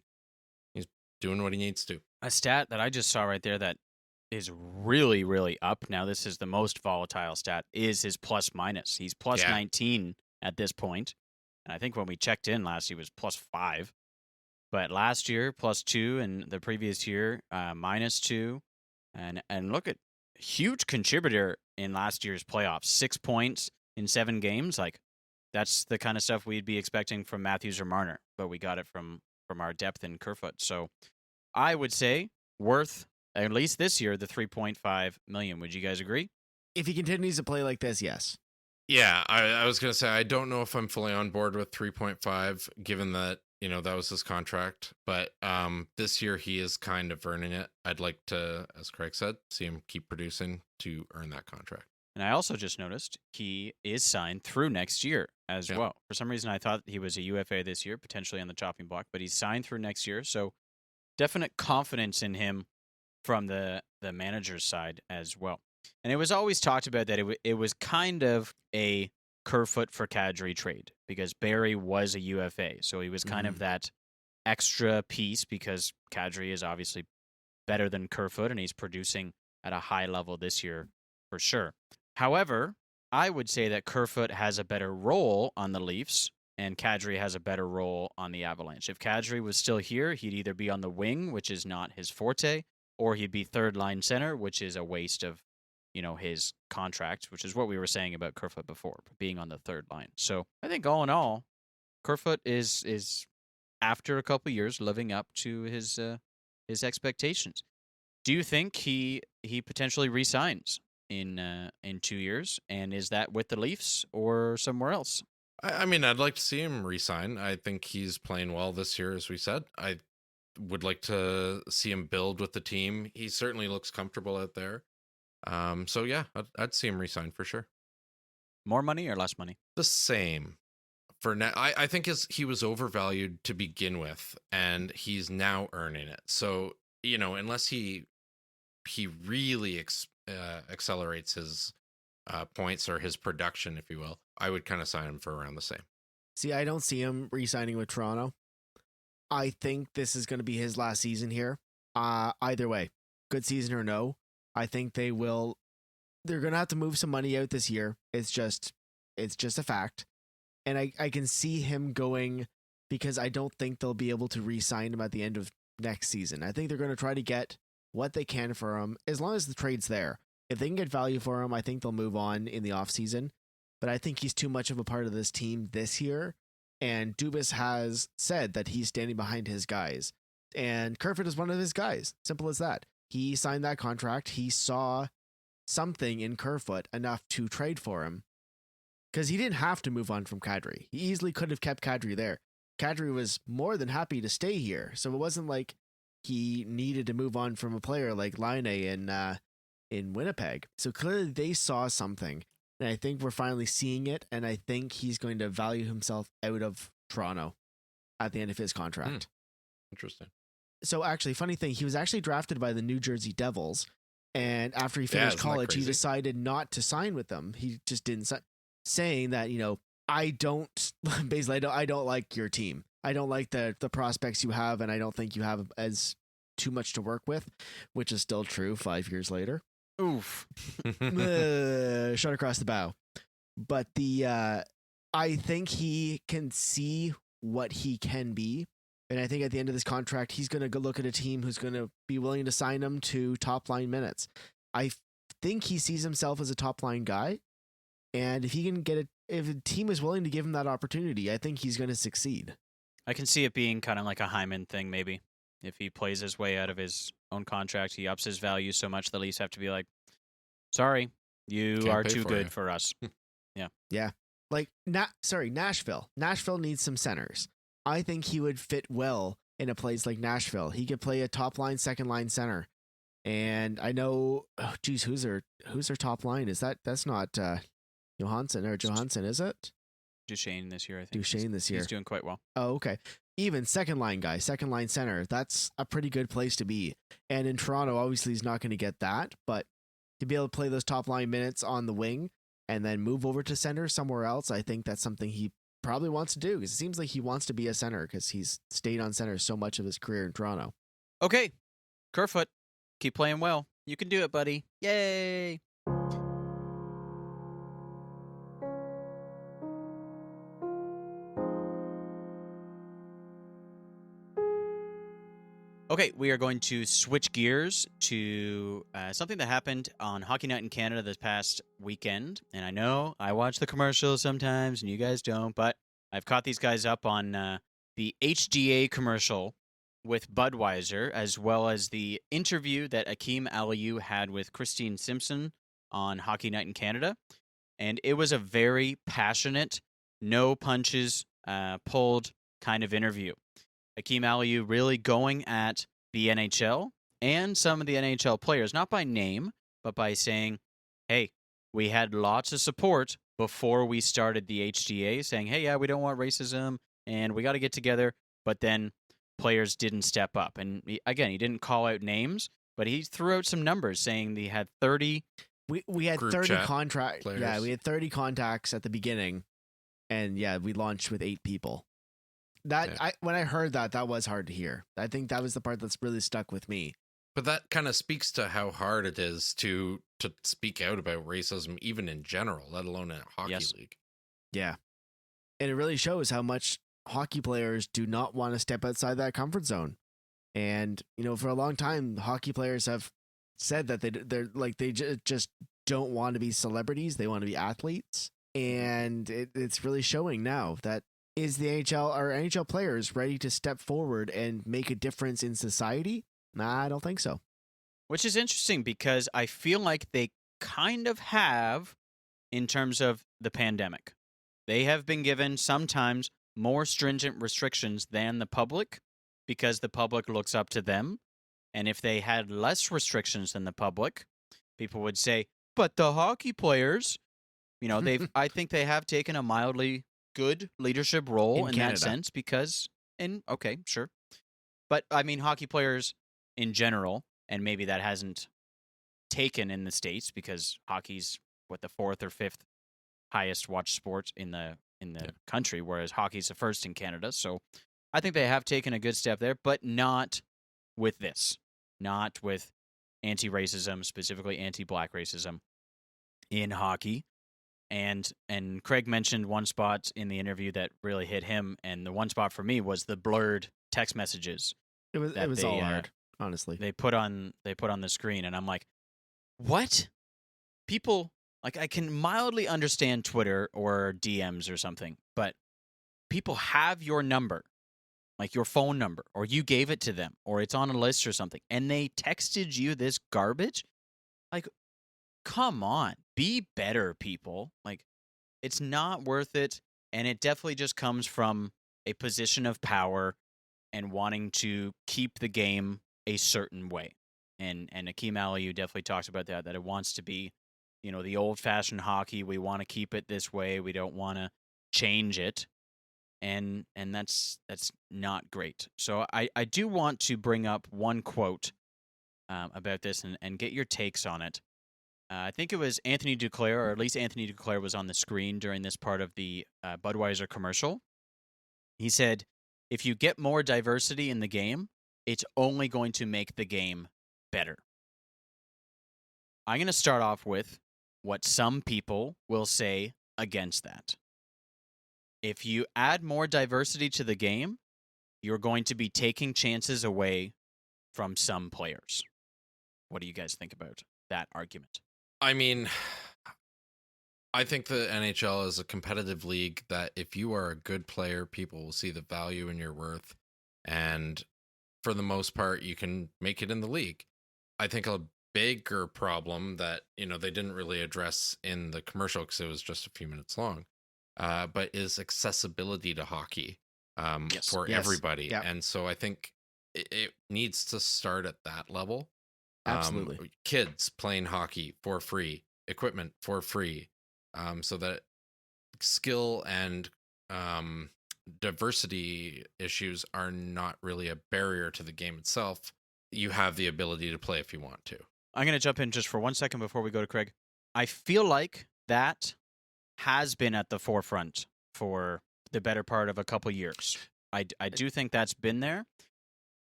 S2: He's doing what he needs to.
S1: A stat that I just saw right there that is really, really up. Now, this is the most volatile stat, is his plus minus. He's plus 19 at this point. And I think when we checked in last, he was plus 5. But last year, plus 2, and the previous year, minus 2. And look at huge contributor in last year's playoffs. 6 points in 7 games. Like, that's the kind of stuff we'd be expecting from Matthews or Marner, but we got it from our depth in Curfoot. So I would say worth, at least this year, the $3.5 million. Would you guys agree?
S3: If he continues to play like this, yes.
S2: Yeah, I was going to say, I don't know if I'm fully on board with 3.5, given that, that was his contract. But this year he is kind of earning it. I'd like to, as Craig said, see him keep producing to earn that contract.
S1: And I also just noticed he is signed through next year as well. For some reason, I thought he was a UFA this year, potentially on the chopping block, but he's signed through next year. So definite confidence in him from the manager's side as well. And it was always talked about that it was kind of a Curfoot for Kadri trade because Barry was a UFA. So he was kind of that extra piece because Kadri is obviously better than Curfoot and he's producing at a high level this year for sure. However, I would say that Curfoot has a better role on the Leafs and Kadri has a better role on the Avalanche. If Kadri was still here, he'd either be on the wing, which is not his forte, or he'd be third line center, which is a waste of, his contract, which is what we were saying about Curfoot before, being on the third line. So I think all in all, Curfoot is after a couple years living up to his expectations. Do you think he potentially resigns in 2 years? And is that with the Leafs or somewhere else?
S2: I mean, I'd like to see him resign. I think he's playing well this year, as we said. I would like to see him build with the team. He certainly looks comfortable out there. So yeah, I'd see him resign for sure.
S1: More money or less money?
S2: The same. For now, I think he was overvalued to begin with, and he's now earning it. So unless he really accelerates his points or his production, if you will, I would kind of sign him for around the same.
S3: See, I don't see him re-signing with Toronto. I think this is going to be his last season here. Either way, good season or no, I think they're going to have to move some money out this year. It's just a fact. And I can see him going because I don't think they'll be able to re-sign him at the end of next season. I think they're going to try to get what they can for him as long as the trade's there. If they can get value for him, I think they'll move on in the offseason. But I think he's too much of a part of this team this year. And Dubas has said that he's standing behind his guys. And Curfoot is one of his guys. Simple as that. He signed that contract. He saw something in Curfoot enough to trade for him. Because he didn't have to move on from Kadri. He easily could have kept Kadri there. Kadri was more than happy to stay here. So it wasn't like he needed to move on from a player like Laine in Winnipeg. So clearly they saw something. And I think we're finally seeing it. And I think he's going to value himself out of Toronto at the end of his contract.
S2: Interesting.
S3: So actually, funny thing, he was actually drafted by the New Jersey Devils. And after he finished college, he decided not to sign with them. He just didn't sign. Saying that, I don't like your team. I don't like the prospects you have, and I don't think you have as too much to work with, which is still true 5 years later.
S1: Oof.
S3: Shot across the bow. But I think he can see what he can be. And I think at the end of this contract, he's going to go look at a team who's going to be willing to sign him to top line minutes. I think he sees himself as a top line guy. And if he can if a team is willing to give him that opportunity, I think he's going to succeed.
S1: I can see it being kind of like a Hyman thing, maybe. If he plays his way out of his own contract, he ups his value so much the Leafs have to be like, sorry, you are too good for us. Yeah.
S3: Yeah. Like, Nashville. Nashville needs some centers. I think he would fit well in a place like Nashville. He could play a top line, second line center. And I know, who's their top line? That's not Johansson, is it?
S1: Duchesne this year, I think.
S3: He's
S1: doing quite well.
S3: Oh, okay. Even second line guy, second line center, that's a pretty good place to be. And in Toronto, obviously he's not going to get that, but to be able to play those top line minutes on the wing and then move over to center somewhere else, I think that's something he probably wants to do because it seems like he wants to be a center because he's stayed on center so much of his career in Toronto.
S1: Okay. Curfoot, keep playing well. You can do it, buddy. Yay! Okay, we are going to switch gears to something that happened on Hockey Night in Canada this past weekend. And I know I watch the commercials sometimes and you guys don't, but I've caught these guys up on the HDA commercial with Budweiser, as well as the interview that Akim Aliu had with Christine Simpson on Hockey Night in Canada. And it was a very passionate, no punches pulled kind of interview. Akim Aliu really going at the NHL and some of the NHL players, not by name, but by saying, hey, we had lots of support before we started the HDA, saying, hey, yeah, we don't want racism, and we got to get together, but then players didn't step up. And again, he didn't call out names, but he threw out some numbers saying he had 30.
S3: We had
S2: Group
S3: 30
S2: chat
S3: contract.
S2: players.
S3: Yeah, we had 30 contacts at the beginning, and yeah, we launched with 8 people. When I heard that was hard to hear. I think that was the part that's really stuck with me.
S2: But that kind of speaks to how hard it is to speak out about racism, even in general, let alone in a hockey league.
S3: Yeah, and it really shows how much hockey players do not want to step outside that comfort zone. And for a long time, hockey players have said that they just don't want to be celebrities; they want to be athletes, and it's really showing now. That is the NHL. Are NHL players ready to step forward and make a difference in society? Nah, I don't think so.
S1: Which is interesting because I feel like they kind of have in terms of the pandemic. They have been given sometimes more stringent restrictions than the public because the public looks up to them. And if they had less restrictions than the public, people would say, but the hockey players, I think they have taken a mildly good leadership role in that sense because, okay, sure. But I mean, hockey players in general, and maybe that hasn't taken in the States because hockey's the 4th or 5th highest watched sport in the country, whereas hockey's the first in Canada. So I think they have taken a good step there, but not with this, not with anti-racism, specifically anti-black racism in hockey. And Craig mentioned one spot in the interview that really hit him, and the one spot for me was the blurred text messages.
S3: It was all hard, honestly.
S1: They put on the screen, and I'm like, what? People, like, I can mildly understand Twitter or DMs or something, but people have your number, like your phone number, or you gave it to them, or it's on a list or something, and they texted you this garbage? Like, come on, be better, people. Like, it's not worth it, and it definitely just comes from a position of power and wanting to keep the game a certain way. And Akim Aliu definitely talks about that it wants to be, the old-fashioned hockey. We want to keep it this way. We don't want to change it. And that's not great. So I do want to bring up one quote about this and get your takes on it. I think it was Anthony Duclair, or at least Anthony Duclair was on the screen during this part of the Budweiser commercial. He said, if you get more diversity in the game, it's only going to make the game better. I'm going to start off with what some people will say against that. If you add more diversity to the game, you're going to be taking chances away from some players. What do you guys think about that argument?
S2: I mean, I think the NHL is a competitive league that if you are a good player, people will see the value in your worth. And for the most part, you can make it in the league. I think a bigger problem that, they didn't really address in the commercial because it was just a few minutes long, but is accessibility to hockey for everybody.
S3: Yep.
S2: And so I think it needs to start at that level.
S3: Absolutely.
S2: Kids playing hockey for free, equipment for free, so that skill and diversity issues are not really a barrier to the game itself. You have the ability to play if you want to.
S1: I'm going to jump in just for 1 second before we go to Craig. I feel like that has been at the forefront for the better part of a couple years. I do think that's been there.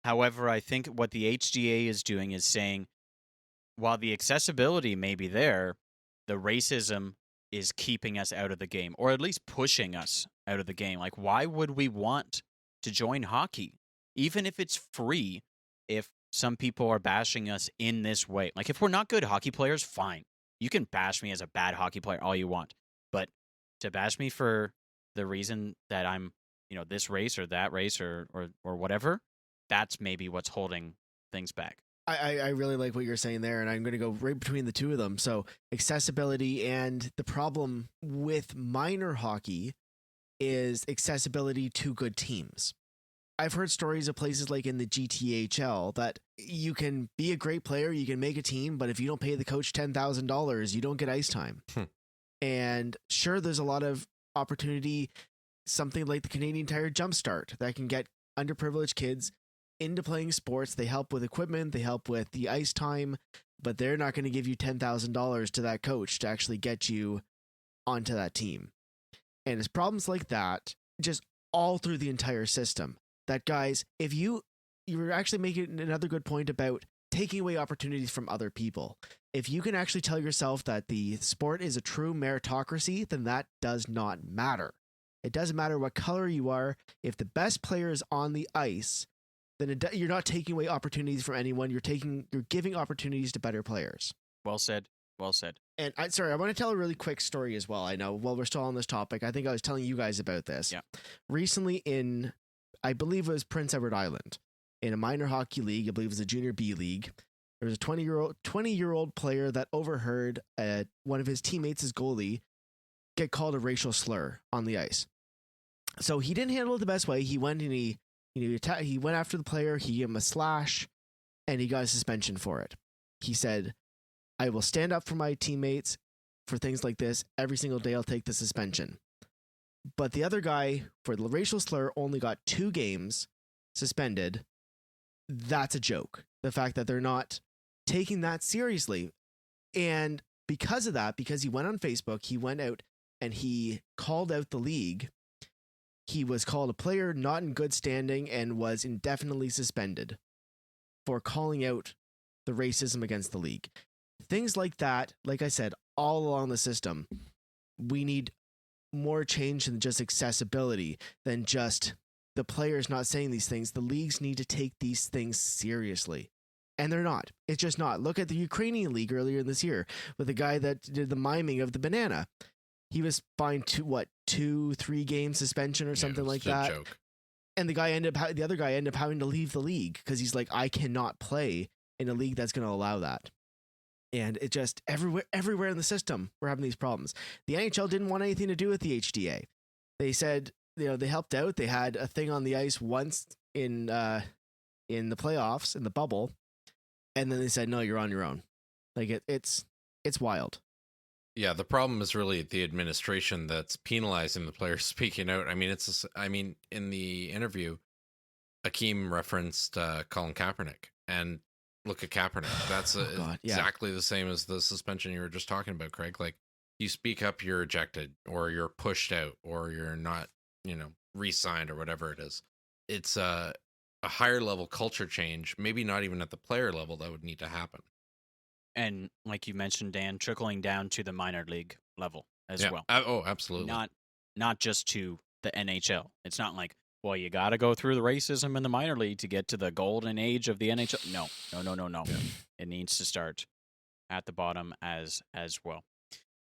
S1: However, I think what the HDA is doing is saying, while the accessibility may be there, the racism is keeping us out of the game, or at least pushing us out of the game. Like, why would we want to join hockey? Even if it's free, if some people are bashing us in this way. Like, if we're not good hockey players, fine. You can bash me as a bad hockey player all you want. But to bash me for the reason that I'm, this race or that race or whatever, that's maybe what's holding things back.
S3: I really like what you're saying there, and I'm going to go right between the two of them. So accessibility, and the problem with minor hockey is accessibility to good teams. I've heard stories of places like in the GTHL that you can be a great player, you can make a team, but if you don't pay the coach $10,000, you don't get ice time. And sure, there's a lot of opportunity, something like the Canadian Tire Jumpstart that can get underprivileged kids into playing sports. They help with equipment, they help with the ice time, but they're not going to give you $10,000 to that coach to actually get you onto that team. And it's problems like that just all through the entire system. That, guys, if you were actually making another good point about taking away opportunities from other people. If you can actually tell yourself that the sport is a true meritocracy, then that does not matter. It doesn't matter what color you are. If the best player is on the ice, then you're not taking away opportunities from anyone. You're giving opportunities to better players.
S1: Well said. Well said.
S3: And I want to tell a really quick story as well. I know while we're still on this topic, I think I was telling you guys about this.
S1: Yeah.
S3: Recently in, I believe it was Prince Edward Island, in a minor hockey league, I believe it was a junior B league, there was a 20-year-old player that overheard one of his teammates, his goalie, get called a racial slur on the ice. So he didn't handle it the best way. He went and he went after the player. He gave him a slash, and he got a suspension for it. He said, "I will stand up for my teammates for things like this. Every single day I'll take the suspension." But the other guy, for the racial slur, only got 2 games suspended. That's a joke. The fact that they're not taking that seriously. And because of that, because he went on Facebook, he went out and he called out the league. He was called a player not in good standing and was indefinitely suspended for calling out the racism against the league. Things like that, like I said, all along the system, we need more change than just accessibility, than just the players not saying these things. The leagues need to take these things seriously. And they're not. It's just not. Look at the Ukrainian league earlier this year with the guy that did the miming of the banana. He was fined 2-3 game suspension or something like that. Joke. And the other guy ended up having to leave the league because he's like, I cannot play in a league that's going to allow that. And it just everywhere in the system, we're having these problems. The NHL didn't want anything to do with the HDA. They said, they helped out. They had a thing on the ice once in the playoffs, in the bubble. And then they said, no, you're on your own. Like it's wild.
S2: Yeah, the problem is really the administration that's penalizing the players speaking out. I mean, in the interview, Akim referenced Colin Kaepernick, and look at Kaepernick. That's exactly the same as the suspension you were just talking about, Craig. Like, you speak up, you're ejected, or you're pushed out, or you're not, re-signed, or whatever it is. It's a higher level culture change, maybe not even at the player level, that would need to happen.
S1: And like you mentioned, Dan, trickling down to the minor league level as well.
S2: Oh, absolutely.
S1: Not just to the NHL. It's not like, well, you got to go through the racism in the minor league to get to the golden age of the NHL. No. Yeah. It needs to start at the bottom as well.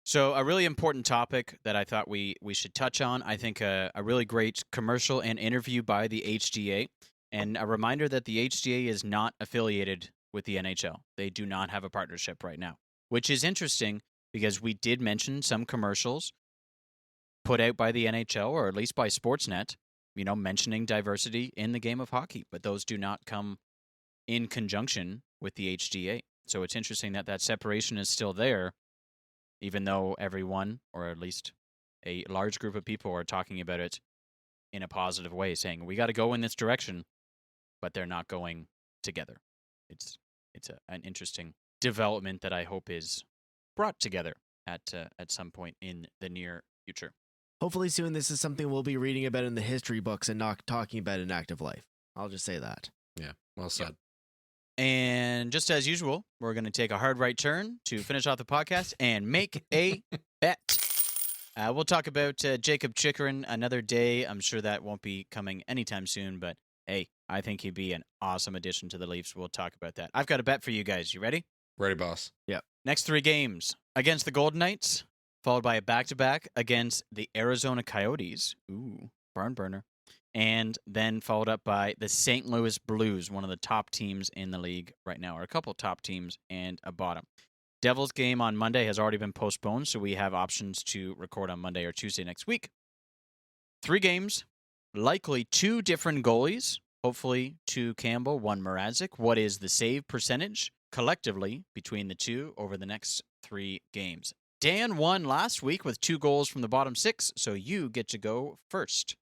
S1: So a really important topic that I thought we should touch on, I think a really great commercial and interview by the HDA, and a reminder that the HDA is not affiliated with the NHL. They do not have a partnership right now, which is interesting because we did mention some commercials put out by the NHL, or at least by Sportsnet, mentioning diversity in the game of hockey, but those do not come in conjunction with the HDA. So it's interesting that separation is still there, even though everyone, or at least a large group of people, are talking about it in a positive way, saying we got to go in this direction, but they're not going together. It's an interesting development that I hope is brought together at some point in the near future.
S3: Hopefully soon this is something we'll be reading about in the history books and not talking about in active life. I'll just say that.
S2: Yeah, well said. Yep.
S1: And just as usual, we're going to take a hard right turn to finish off the podcast and make a bet. We'll talk about Jacob Chikrin another day. I'm sure that won't be coming anytime soon, but hey, I think he'd be an awesome addition to the Leafs. We'll talk about that. I've got a bet for you guys. You ready?
S2: Ready, boss.
S3: Yep.
S1: Next 3 games against the Golden Knights, followed by a back-to-back against the Arizona Coyotes. Ooh, barn burner. And then followed up by the St. Louis Blues, one of the top teams in the league right now, or a couple top teams and a bottom. Devils game on Monday has already been postponed, so we have options to record on Monday or Tuesday next week. 3 games, likely 2 different goalies. Hopefully 2 Campbell, 1 Mrazek. What is the save percentage collectively between the 2 over the next 3 games? Dan won last week with 2 goals from the bottom 6, so you get to go first.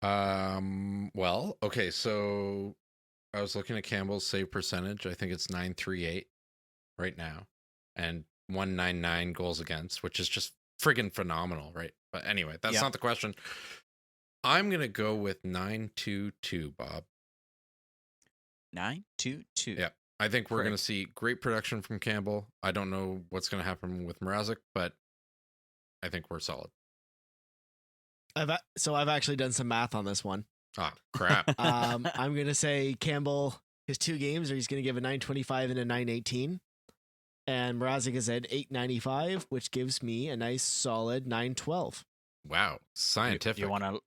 S2: Well, okay, so I was looking at Campbell's save percentage. I think it's 938 right now, and 199 goals against, which is just friggin' phenomenal, right? But anyway, that's not the question. I'm gonna go with 922, Bob.
S1: 922.
S2: Yeah, I think we're gonna see great production from Campbell. I don't know what's gonna happen with Mrazek, but I think we're solid.
S3: I've actually done some math on this one.
S2: Ah, crap.
S3: I'm gonna say Campbell, his 2 games, he's gonna give a 925 and a 918, and Mrazek is at 895, which gives me a nice solid 912.
S2: Wow, scientific.
S1: You want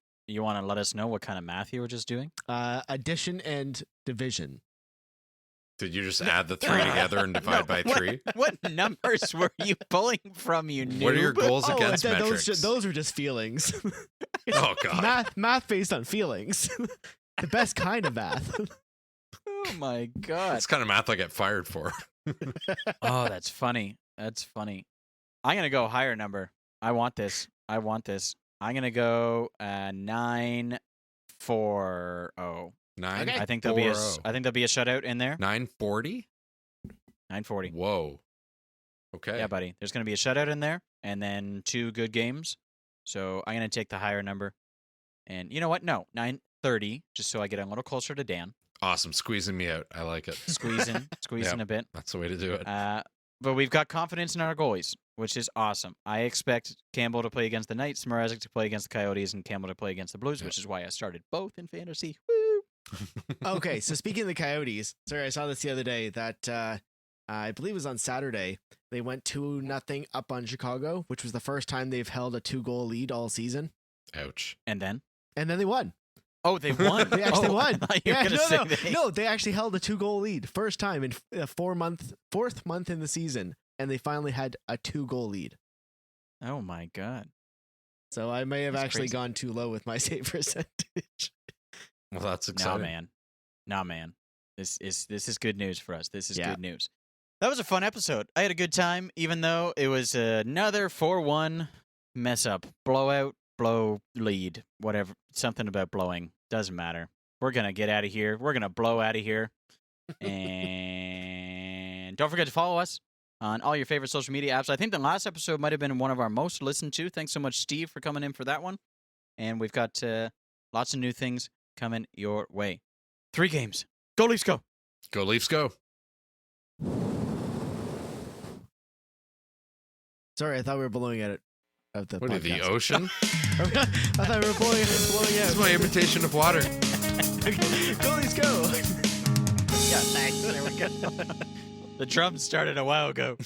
S1: to let us know what kind of math you were just doing?
S3: Addition and division.
S2: Did you just add the 3 together and divide by 3?
S1: What numbers were you pulling from, you noob?
S2: What are your goals against metrics?
S3: Those are just feelings.
S2: Oh, God.
S3: Math based on feelings. The best kind of math.
S1: Oh, my God.
S2: That's kind of math I get fired for.
S1: Oh, that's funny. That's funny. I'm going to go higher number. I want this. I'm going to go 940.
S2: 9.
S1: I think there'll be a shutout in there.
S2: 940.
S1: 940.
S2: Whoa. Okay.
S1: Yeah, buddy. There's going to be a shutout in there, and then 2 good games. So I'm going to take the higher number. And you know what? No, 930, just so I get a little closer to Dan.
S2: Awesome. Squeezing me out. I like it.
S1: Squeezing
S2: Yep.
S1: a bit.
S2: That's the way to do it.
S1: But we've got confidence in our goalies, which is awesome. I expect Campbell to play against the Knights, Mrazek to play against the Coyotes, and Campbell to play against the Blues, which is why I started both in fantasy. Woo!
S3: Okay, so speaking of the Coyotes, sorry, I saw this the other day that I believe it was on Saturday. They went 2-0 up on Chicago, which was the first time they've held a 2-goal lead all season.
S2: Ouch.
S1: And then
S3: they won.
S1: Oh, they won.
S3: They actually won.
S1: No,
S3: they actually held a 2-goal lead. First time in a 4th month in the season, and they finally had a 2-goal lead.
S1: Oh my God.
S3: So I may have
S1: That's
S3: actually
S1: crazy.
S3: gone too low with my save percentage.
S2: Well, that's exciting.
S1: Nah, man. This is good news for us. This is good news. That was a fun episode. I had a good time, even though it was another 4-1 mess up. Blowout, blow, lead, whatever. Something about blowing. Doesn't matter. We're going to get out of here. We're going to blow out of here. And don't forget to follow us on all your favorite social media apps. I think the last episode might have been one of our most listened to. Thanks so much, Steve, for coming in for that one. And we've got lots of new things coming your way. 3 games. Go Leafs, go.
S2: Go Leafs, go.
S3: Sorry, I thought we were blowing at it. Of the
S2: What are the
S3: podcast.
S2: ocean?
S3: I thought we were blowing out.
S2: This is my imitation of water.
S3: Go Leafs, go.
S1: Yeah, thanks. There we go. The drums started a while ago.